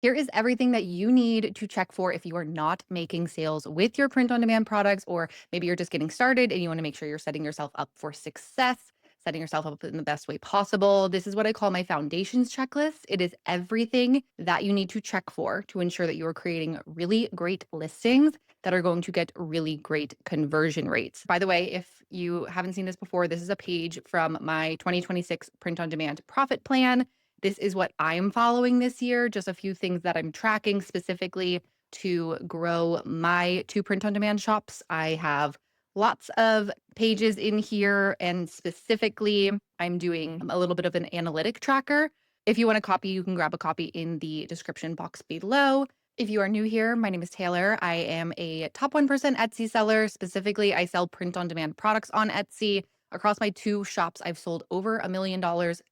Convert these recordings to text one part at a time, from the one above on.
Here is everything that you need to check for if you are not making sales with your print on demand products, or maybe you're just getting started and you want to make sure you're setting yourself up for success, setting yourself up in the best way possible. This is what I call my foundations checklist. It is everything that you need to check for to ensure that you are creating really great listings that are going to get really great conversion rates. By the way, if you haven't seen this before, this is a page from my 2026 print on demand profit plan. This is what I'm following this year, just a few things that I'm tracking specifically to grow my two print on demand shops. I have lots of pages in here, and specifically, I'm doing a little bit of an analytic tracker. If you want a copy, you can grab a copy in the description box below. If you are new here, my name is Taylor. I am a top 1% Etsy seller. Specifically, I sell print on demand products on Etsy. Across my two shops, I've sold over $1 million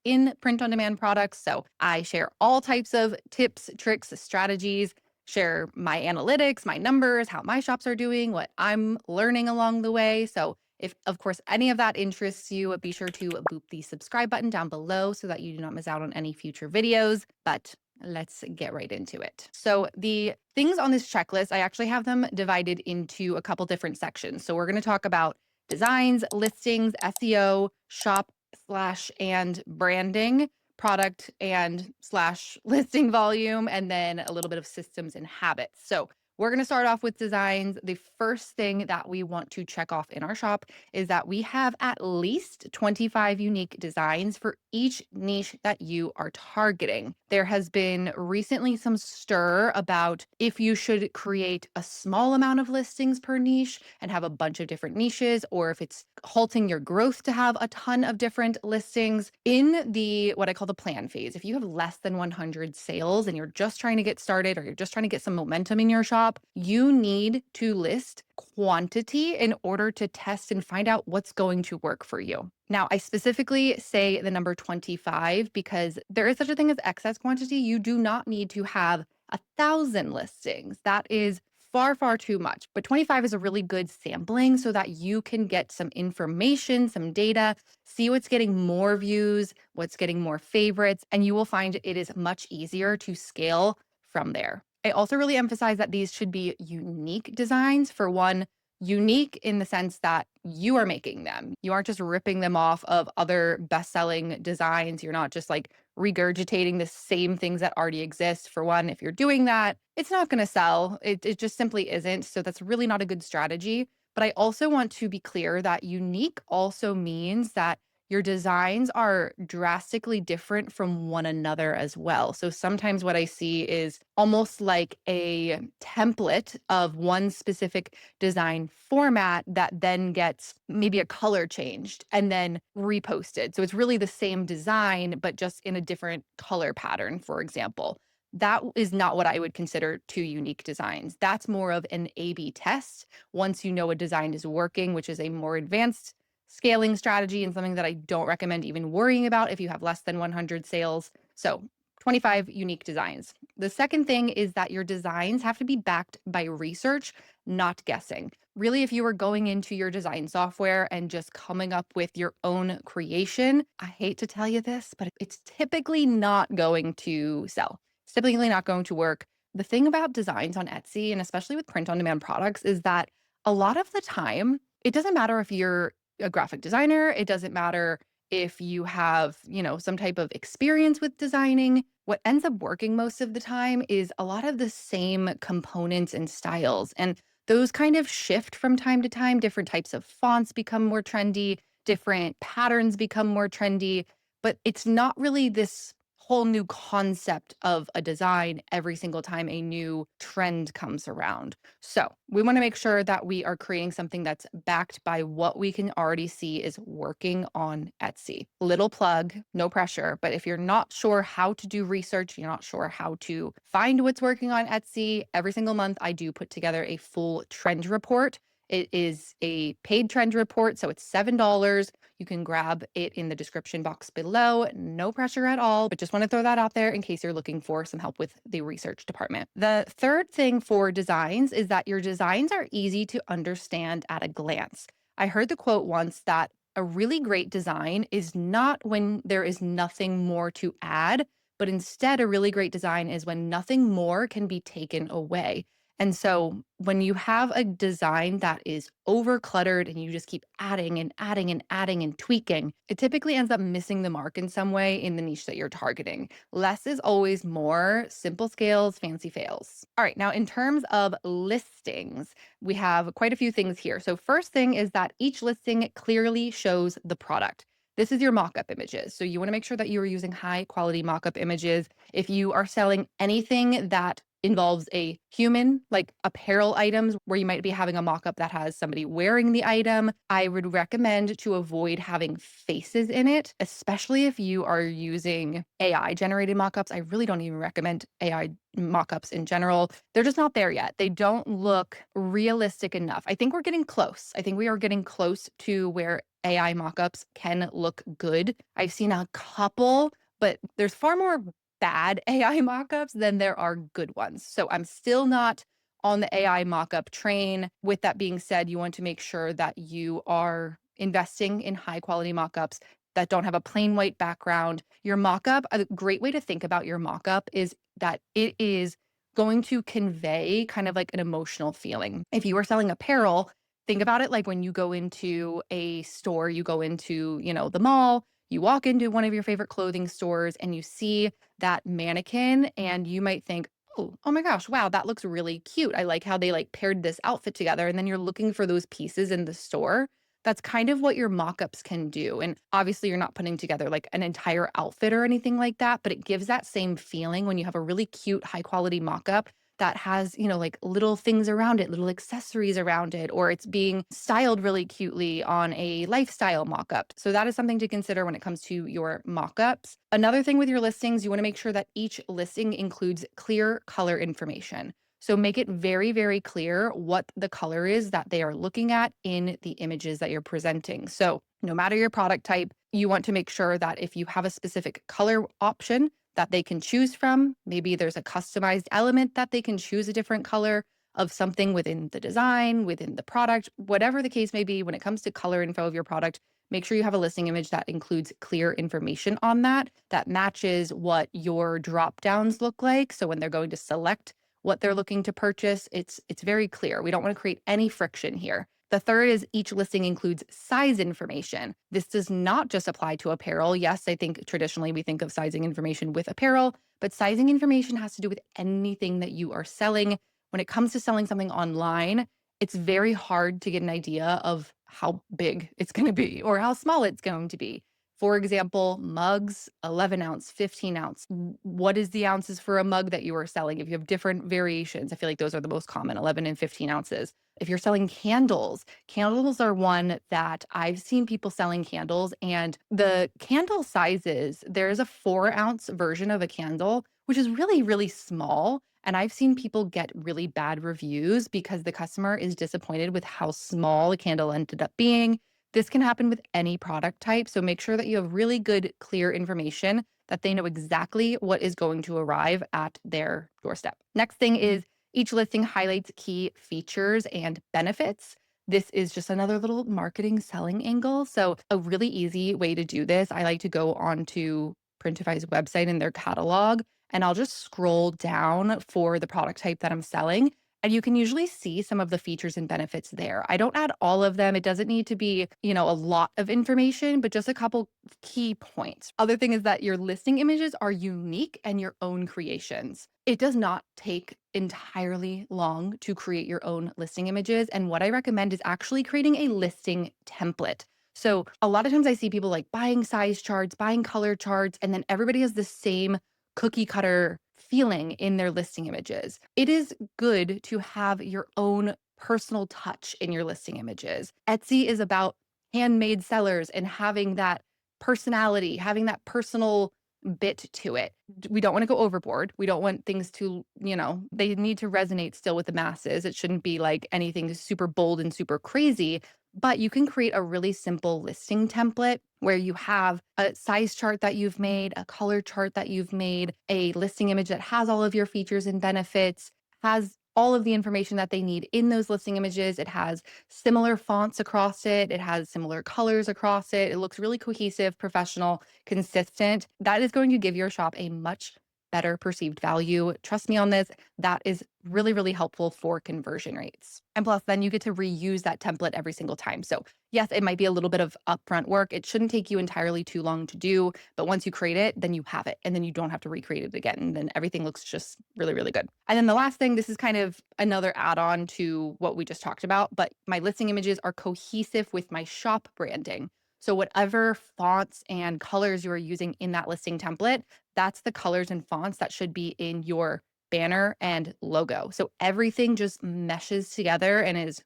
in print on demand products. So I share all types of tips, tricks, strategies, share my analytics, my numbers, how my shops are doing, what I'm learning along the way. So if, of course, any of that interests you, be sure to boop the subscribe button down below so that you do not miss out on any future videos. But let's get right into it. So the things on this checklist, I actually have them divided into a couple different sections. So we're going to talk about designs, listings, SEO, shop slash and branding, product and slash listing volume, and then a little bit of systems and habits. So we're going to start off with designs. The first thing that we want to check off in our shop is that we have at least 25 unique designs for each niche that you are targeting. There has been recently some stir about if you should create a small amount of listings per niche and have a bunch of different niches, or if it's halting your growth to have a ton of different listings in the what I call the plan phase. If you have less than 100 sales and you're just trying to get started or you're just trying to get some momentum in your shop, you need to list quantity in order to test and find out what's going to work for you. Now, I specifically say the number 25 because there is such a thing as excess quantity. You do not need to have 1,000 listings. That is far, far too much. But 25 is a really good sampling so that you can get some information, some data, see what's getting more views, what's getting more favorites, and you will find it is much easier to scale from there. I also really emphasize that these should be unique designs. For one, unique in the sense that you are making them. You aren't just ripping them off of other best-selling designs. You're not just like regurgitating the same things that already exist. For one, if you're doing that, it's not going to sell. It just simply isn't. So that's really not a good strategy. But I also want to be clear that unique also means that your designs are drastically different from one another as well. So sometimes what I see is almost like a template of one specific design format that then gets maybe a color changed and then reposted. So it's really the same design, but just in a different color pattern, for example. That is not what I would consider two unique designs. That's more of an A B test. Once you know a design is working, which is a more advanced scaling strategy and something that I don't recommend even worrying about if you have less than 100 sales. So 25 unique designs. The second thing is that your designs have to be backed by research, not guessing. Really, if you were going into your design software and just coming up with your own creation, I hate to tell you this, but it's typically not going to sell. It's typically not going to work. The thing about designs on Etsy, and especially with print on demand products, is that a lot of the time, it doesn't matter if you're a graphic designer. It doesn't matter if you have, some type of experience with designing. What ends up working most of the time is a lot of the same components and styles. And those kind of shift from time to time. Different types of fonts become more trendy, different patterns become more trendy, but it's not really this whole new concept of a design every single time a new trend comes around. So we want to make sure that we are creating something that's backed by what we can already see is working on Etsy. Little plug, no pressure. But if you're not sure how to do research, you're not sure how to find what's working on Etsy, every single month I do put together a full trend report. It is a paid trend report, so it's $7. You can grab it in the description box below. No pressure at all, but just want to throw that out there in case you're looking for some help with the research department. The third thing for designs is that your designs are easy to understand at a glance. I heard the quote once that a really great design is not when there is nothing more to add, but instead, a really great design is when nothing more can be taken away. And so when you have a design that is over cluttered and you just keep adding and adding and adding and tweaking, it typically ends up missing the mark in some way in the niche that you're targeting. Less is always more, simple scales, fancy fails. All right, now in terms of listings, we have quite a few things here. So, first thing is that each listing clearly shows the product. This is your mock-up images. So you want to make sure that you are using high quality mock-up images. If you are selling anything that involves a human, like apparel items, where you might be having a mock-up that has somebody wearing the item, I would recommend to avoid having faces in it, especially if you are using AI generated mock-ups. I really don't even recommend AI mock-ups in general. They're just not there yet. They don't look realistic enough. I think we're getting close. I think we are getting close to where AI mock-ups can look good. I've seen a couple, but there's far more bad AI mock-ups than there are good ones. So I'm still not on the AI mock-up train. With that being said, you want to make sure that you are investing in high quality mock-ups that don't have a plain white background. Your mock-up, a great way to think about your mock-up is that it is going to convey kind of like an emotional feeling. If you are selling apparel, think about it like when you go into a store, you go into, the mall, you walk into one of your favorite clothing stores and you see that mannequin and you might think, oh my gosh, wow, that looks really cute. I like how they like paired this outfit together. And then you're looking for those pieces in the store. That's kind of what your mock-ups can do. And obviously, you're not putting together like an entire outfit or anything like that, but it gives that same feeling when you have a really cute, high quality mock-up that has, like little things around it, little accessories around it, or it's being styled really cutely on a lifestyle mock-up. So that is something to consider when it comes to your mock-ups. Another thing with your listings, you want to make sure that each listing includes clear color information. So make it very, very clear what the color is that they are looking at in the images that you're presenting. So no matter your product type, you want to make sure that if you have a specific color option that they can choose from, maybe there's a customized element that they can choose a different color of something within the design, within the product, whatever the case may be, when it comes to color info of your product, make sure you have a listing image that includes clear information on that matches what your drop downs look like. So when they're going to select what they're looking to purchase, it's very clear. We don't want to create any friction here. The third is each listing includes size information. This does not just apply to apparel. Yes, I think traditionally we think of sizing information with apparel, but sizing information has to do with anything that you are selling. When it comes to selling something online, it's very hard to get an idea of how big it's going to be or how small it's going to be. For example, mugs, 11 ounce, 15 ounce. What is the ounces for a mug that you are selling? If you have different variations, I feel like those are the most common, 11 and 15 ounces. If you're selling candles, candles are one that I've seen people selling candles, and the candle sizes, there's a 4-ounce version of a candle, which is really, really small. And I've seen people get really bad reviews because the customer is disappointed with how small the candle ended up being. This can happen with any product type. So make sure that you have really good, clear information that they know exactly what is going to arrive at their doorstep. Next thing is each listing highlights key features and benefits. This is just another little marketing selling angle. So, a really easy way to do this, I like to go onto Printify's website and their catalog, and I'll just scroll down for the product type that I'm selling. And you can usually see some of the features and benefits there. I don't add all of them. It doesn't need to be, a lot of information, but just a couple key points. Other thing is that your listing images are unique and your own creations. It does not take entirely long to create your own listing images. And what I recommend is actually creating a listing template. So a lot of times I see people like buying size charts, buying color charts, and then everybody has the same cookie cutter feeling in their listing images. It is good to have your own personal touch in your listing images. Etsy is about handmade sellers and having that personality, having that personal bit to it. We don't want to go overboard. We don't want things to, they need to resonate still with the masses. It shouldn't be like anything super bold and super crazy, but you can create a really simple listing template where you have a size chart that you've made, a color chart that you've made, a listing image that has all of your features and benefits, has all of the information that they need in those listing images. It has similar fonts across it. It has similar colors across it. It looks really cohesive, professional, consistent. That is going to give your shop a much better perceived value. Trust me on this. That is really, really helpful for conversion rates. And plus, then you get to reuse that template every single time. So, yes, it might be a little bit of upfront work. It shouldn't take you entirely too long to do. But once you create it, then you have it. And then you don't have to recreate it again. And then everything looks just really, really good. And then the last thing, this is kind of another add on to what we just talked about, but my listing images are cohesive with my shop branding. So, whatever fonts and colors you are using in that listing template, that's the colors and fonts that should be in your banner and logo. So everything just meshes together and is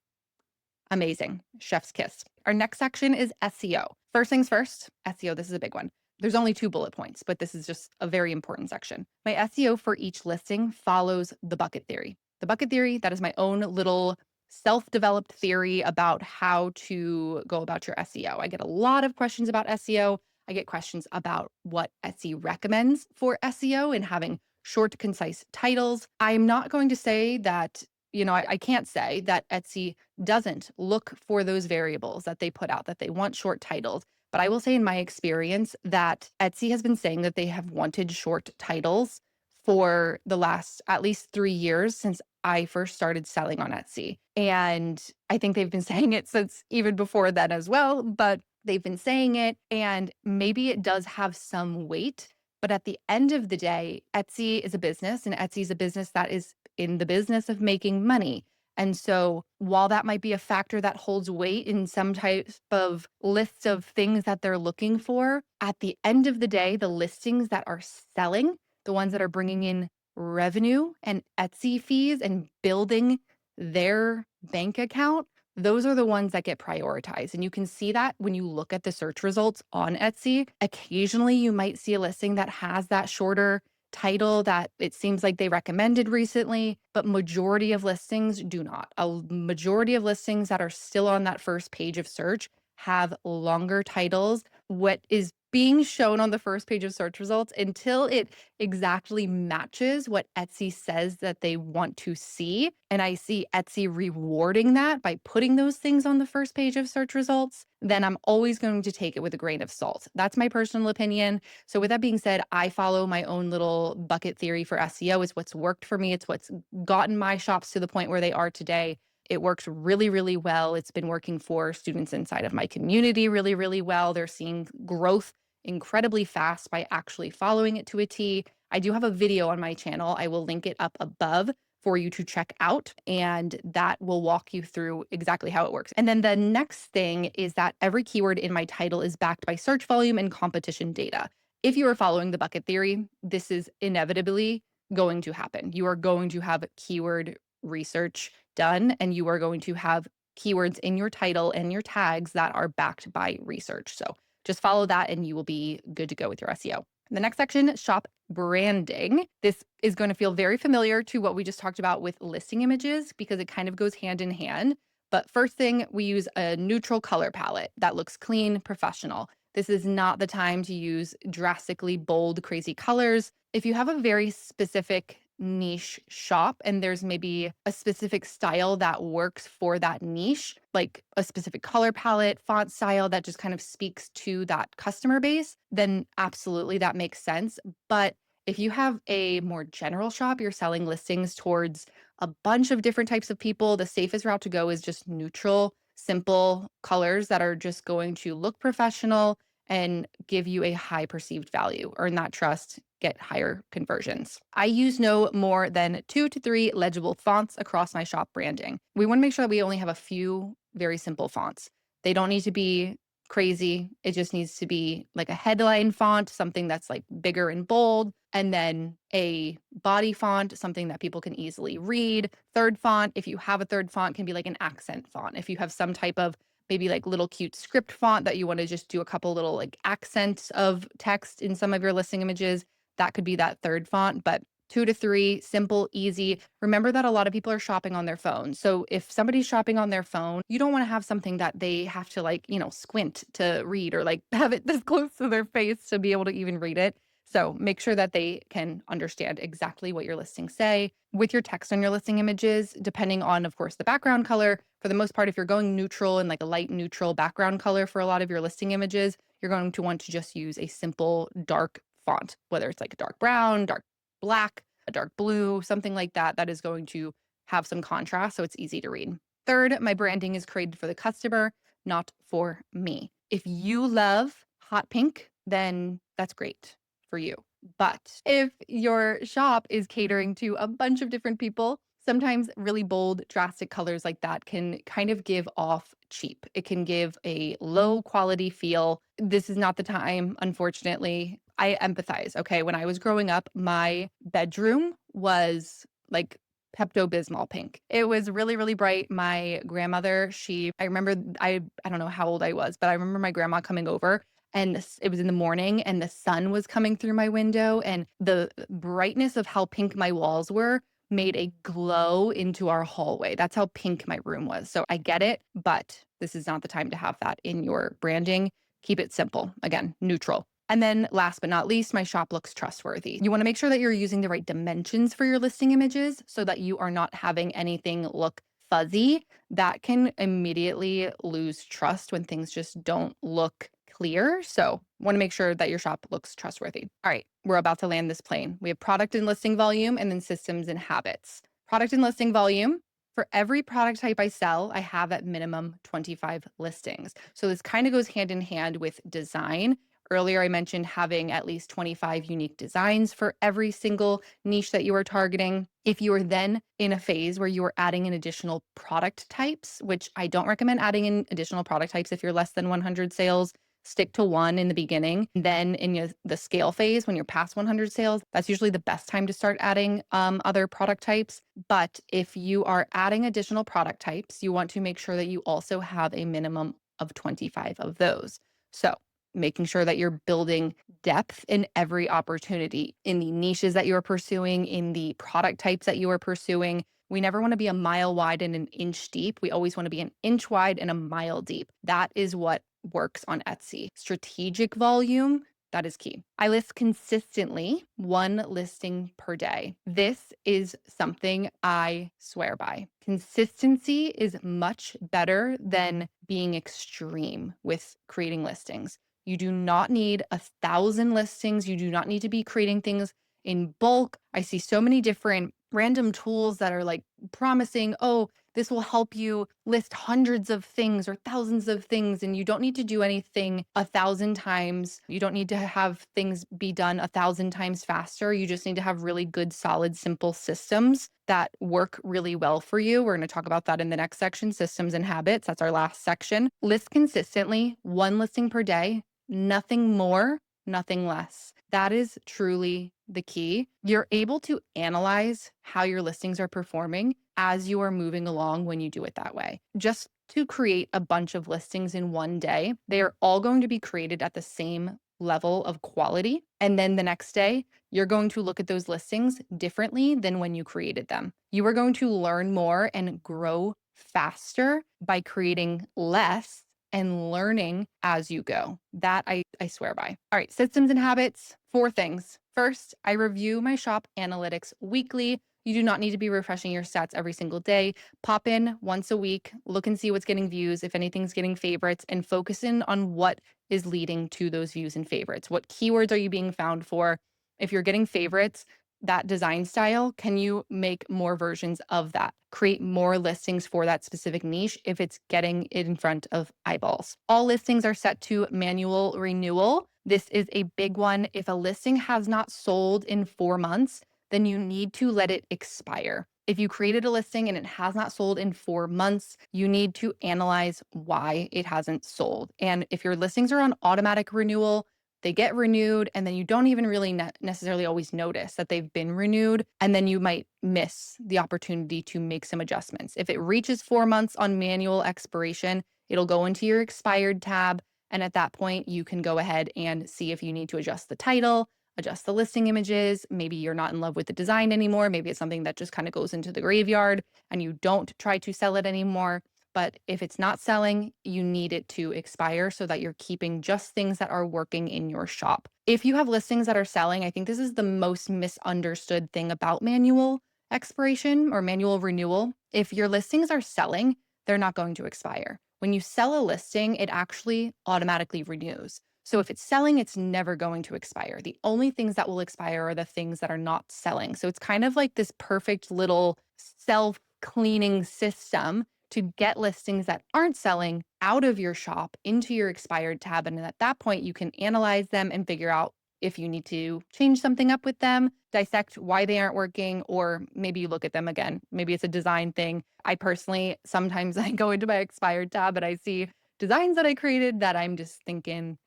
amazing. Chef's kiss. Our next section is SEO. First things first, SEO, this is a big one. There's only 2 bullet points, but this is just a very important section. My SEO for each listing follows the bucket theory. The bucket theory, that is my own little self-developed theory about how to go about your SEO. I get a lot of questions about SEO. I get questions about what Etsy recommends for SEO and having short, concise titles. I'm not going to say that, I can't say that Etsy doesn't look for those variables that they put out, that they want short titles. But I will say in my experience that Etsy has been saying that they have wanted short titles for the last at least 3 years since I first started selling on Etsy. And I think they've been saying it since even before then as well, but they've been saying it. And maybe it does have some weight. But at the end of the day, Etsy is a business, and Etsy is a business that is in the business of making money. And so, while that might be a factor that holds weight in some type of list of things that they're looking for, at the end of the day, the listings that are selling, the ones that are bringing in revenue and Etsy fees and building their bank account, those are the ones that get prioritized. And you can see that when you look at the search results on Etsy. Occasionally, you might see a listing that has that shorter title that it seems like they recommended recently, but majority of listings do not. A majority of listings that are still on that first page of search have longer titles. What is being shown on the first page of search results until it exactly matches what Etsy says that they want to see. And I see Etsy rewarding that by putting those things on the first page of search results, then I'm always going to take it with a grain of salt. That's my personal opinion. So with that being said, I follow my own little bucket theory for SEO. It's what's worked for me. It's what's gotten my shops to the point where they are today. It works really, really well. It's been working for students inside of my community really, really well. They're seeing growth incredibly fast by actually following it to a T. I do have a video on my channel. I will link it up above for you to check out, and that will walk you through exactly how it works. And then the next thing is that every keyword in my title is backed by search volume and competition data. If you are following the bucket theory, this is inevitably going to happen. You are going to have keyword research done, and you are going to have keywords in your title and your tags that are backed by research. So just follow that and you will be good to go with your SEO. The next section, shop branding. This is going to feel very familiar to what we just talked about with listing images because it kind of goes hand in hand. But first thing, we use a neutral color palette that looks clean, professional. This is not the time to use drastically bold, crazy colors. If you have a very specific niche shop and there's maybe a specific style that works for that niche, like a specific color palette, font style that just kind of speaks to that customer base, then absolutely that makes sense. But if you have a more general shop, you're selling listings towards a bunch of different types of people, the safest route to go is just neutral, simple colors that are just going to look professional and give you a high perceived value, earn that trust, get higher conversions. I use no more than 2 to 3 legible fonts across my shop branding. We want to make sure that we only have a few very simple fonts. They don't need to be crazy. It just needs to be like a headline font, something that's like bigger and bold, and then a body font, something that people can easily read. Third font, if you have a third font, can be like an accent font. If you have some type of maybe like little cute script font that you want to just do a couple little like accents of text in some of your listing images, that could be that third font. But 2 to 3, simple, easy. Remember that a lot of people are shopping on their phone. So if somebody's shopping on their phone, you don't want to have something that they have to like, squint to read or like have it this close to their face to be able to even read it. So make sure that they can understand exactly what your listings say. With your text on your listing images, depending on, of course, the background color, for the most part, if you're going neutral and like a light neutral background color for a lot of your listing images, you're going to want to just use a simple dark font, whether it's like a dark brown, dark black, a dark blue, something like that, that is going to have some contrast so it's easy to read. Third, my branding is created for the customer, not for me. If you love hot pink, then that's great for you. But if your shop is catering to a bunch of different people, sometimes really bold, drastic colors like that can kind of give off cheap. It can give a low quality feel. This is not the time, unfortunately. I empathize. Okay. When I was growing up, my bedroom was like Pepto Bismol pink. It was really, really bright. My grandmother, I remember, I don't know how old I was, but I remember my grandma coming over and it was in the morning and the sun was coming through my window and the brightness of how pink my walls were made a glow into our hallway. That's how pink my room was. So I get it, but this is not the time to have that in your branding. Keep it simple. Again, neutral. And then last but not least, my shop looks trustworthy. You want to make sure that you're using the right dimensions for your listing images so that you are not having anything look fuzzy. That can immediately lose trust when things just don't look clear. So, want to make sure that your shop looks trustworthy. All right, we're about to land this plane. We have product and listing volume and then systems and habits. Product and listing volume. For every product type I sell, I have at minimum 25 listings. So this kind of goes hand in hand with design. Earlier, I mentioned having at least 25 unique designs for every single niche that you are targeting. If you are then in a phase where you are adding in additional product types, which I don't recommend adding in additional product types if you're less than 100 sales, stick to one in the beginning. Then in the scale phase, when you're past 100 sales, that's usually the best time to start adding other product types. But if you are adding additional product types, you want to make sure that you also have a minimum of 25 of those. So making sure that you're building depth in every opportunity in the niches that you are pursuing, in the product types that you are pursuing. We never want to be a mile wide and an inch deep. We always want to be an inch wide and a mile deep. That is what works on Etsy. Strategic volume, that is key. I list consistently one listing per day. This is something I swear by. Consistency is much better than being extreme with creating listings. You do not need 1,000 listings. You do not need to be creating things in bulk. I see so many different random tools that are like promising, oh, this will help you list hundreds of things or thousands of things. And you don't need to do anything 1,000 times. You don't need to have things be done 1,000 times faster. You just need to have really good, solid, simple systems that work really well for you. We're going to talk about that in the next section, systems and habits. That's our last section. List consistently, one listing per day, nothing more, nothing less. That is truly the key. You're able to analyze how your listings are performing as you are moving along when you do it that way. Just to create a bunch of listings in one day, they are all going to be created at the same level of quality. And then the next day, you're going to look at those listings differently than when you created them. You are going to learn more and grow faster by creating less and learning as you go. That I swear by. All right, systems and habits, 4 things. First, I review my shop analytics weekly. You do not need to be refreshing your stats every single day. Pop in once a week, look and see what's getting views, if anything's getting favorites, and focus in on what is leading to those views and favorites. What keywords are you being found for? If you're getting favorites, that design style, can you make more versions of that? Create more listings for that specific niche if it's getting it in front of eyeballs. All listings are set to manual renewal. This is a big one. If a listing has not sold in 4 months, then you need to let it expire. If you created a listing and it has not sold in 4 months, you need to analyze why it hasn't sold. And if your listings are on automatic renewal, they get renewed, and then you don't even really necessarily always notice that they've been renewed, and then you might miss the opportunity to make some adjustments. If it reaches 4 months on manual expiration, it'll go into your expired tab, and at that point, you can go ahead and see if you need to adjust the title, adjust the listing images. Maybe you're not in love with the design anymore. Maybe it's something that just kind of goes into the graveyard and you don't try to sell it anymore. But if it's not selling, you need it to expire so that you're keeping just things that are working in your shop. If you have listings that are selling, I think this is the most misunderstood thing about manual expiration or manual renewal. If your listings are selling, they're not going to expire. When you sell a listing, it actually automatically renews. So if it's selling, it's never going to expire. The only things that will expire are the things that are not selling. So it's kind of like this perfect little self cleaning system to get listings that aren't selling out of your shop into your expired tab. And at that point, you can analyze them and figure out if you need to change something up with them, dissect why they aren't working, or maybe you look at them again. Maybe it's a design thing. I personally, sometimes I go into my expired tab and I see designs that I created that I'm just thinking,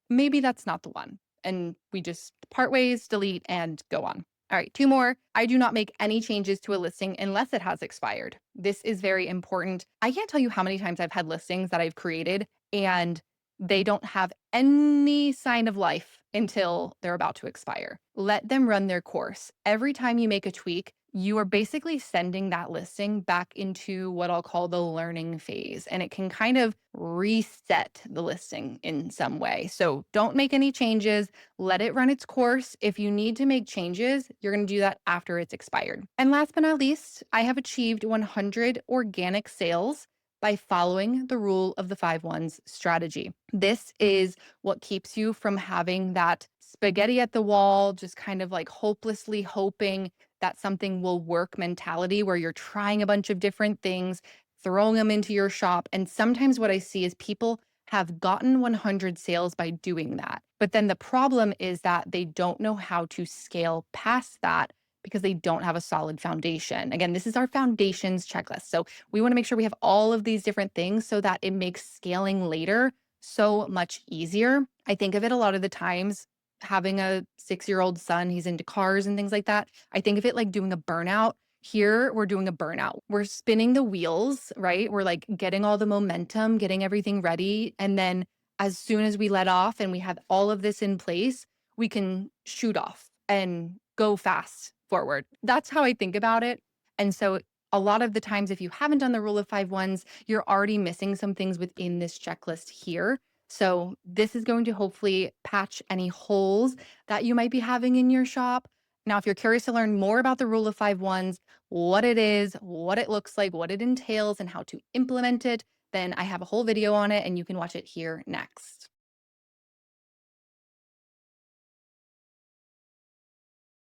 maybe that's not the one. And we just part ways, delete, and go on. All right, two more. I do not make any changes to a listing unless it has expired. This is very important. I can't tell you how many times I've had listings that I've created and they don't have any sign of life until they're about to expire. Let them run their course. Every time you make a tweak, you are basically sending that listing back into what I'll call the learning phase, and it can kind of reset the listing in some way. So don't make any changes. Let it run its course. If you need to make changes, you're going to do that after it's expired. And last but not least, I have achieved 100 organic sales by following the rule of the 5 1s strategy. This is what keeps you from having that spaghetti at the wall, just kind of like hopelessly hoping that something will work mentality where you're trying a bunch of different things, throwing them into your shop. And sometimes what I see is people have gotten 100 sales by doing that. But then the problem is that they don't know how to scale past that because they don't have a solid foundation. Again, this is our foundations checklist. So we want to make sure we have all of these different things so that it makes scaling later so much easier. I think of it a lot of the times having a 6-year-old son, he's into cars and things like that. I think of it like doing a burnout. Here, we're doing a burnout. We're spinning the wheels, right? We're like getting all the momentum, getting everything ready. And then as soon as we let off and we have all of this in place, we can shoot off and go fast forward. That's how I think about it. And so a lot of the times, if you haven't done the rule of 5 1s, you're already missing some things within this checklist here. So this is going to hopefully patch any holes that you might be having in your shop. Now, if you're curious to learn more about the rule of 5 1s, what it is, what it looks like, what it entails, and how to implement it, then I have a whole video on it and you can watch it here next.